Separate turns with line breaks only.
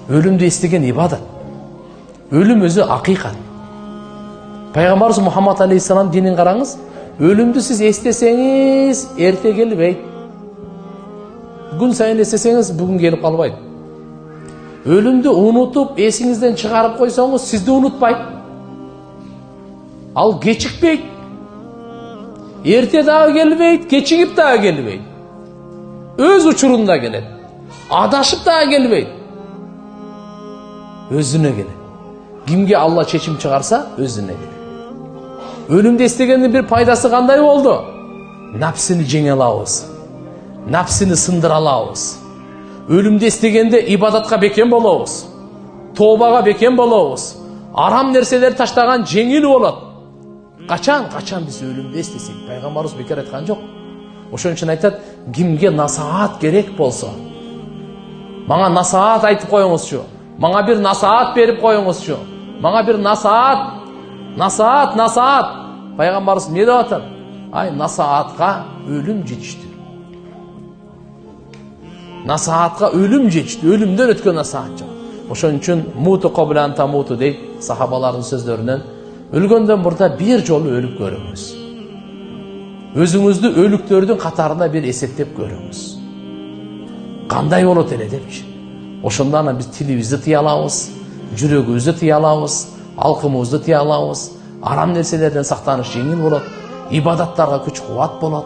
Ölümdü естеген ибадат. Ölüm özü hakikat. Peygamberimiz Muhammed Aleyhisselam dinini qarаңыз. Ölümdü siz estesеңiz, erте келбейт. Gün сайын estesеңiz, бүгін келіп қалбайды. Ölümdü unutup, esingizden çıkarıp koysanız, sizde unutmayın. Al geçikmeyt. Erте dağı gelmeyt, geçigip dağı gelmeyt. Öz uçurunda gelet. Adaşıp dağı gelmeyt. Özüne gelet. Kimge Allah çeçim çıkarsa, özüne gelet. Ölümde istegenin bir paydası qanday oldu? Nafsini жеңе алабыз. Nafsini sındıra alabız. Ölümde istegende ibadatқа бекен болабыз. Тобаға бекен болабыз. Арам нәрселер таштаған жеңіл болады. Қачан біз өлімді естесек, пайғамбарымыз бекер айтқан жоқ. Ошон үчүн айтат, кимге насаат керек болса, мага насаат айтып коюңузчу. Мага бир насаат берип коюңузчу. Мага бир насаат. Пайғамбарымыз не деп атат? Ай, насаатқа өлім жетишти. Насаатқа өлім жетишти. Өлімден өткөн насаат жок. Ошон үчүн муту қаблан тамуту дейт сахабалардын сөздөрүнөн. Өлгөндөн мурда бир жолу өлүп көрүңүз. Өзүңүздү өлүктөрдүн катарына бир эсептеп көрүңүз. Кандай болот эле депчи. Ошондон биз тилибизди тыя алабыз, жүрөгүбүздү тыя алабыз, алкымыбызды тыя алабыз. Арам нерселерден сактаныш жеңил болот. Ибадаттарга күч кубат болот.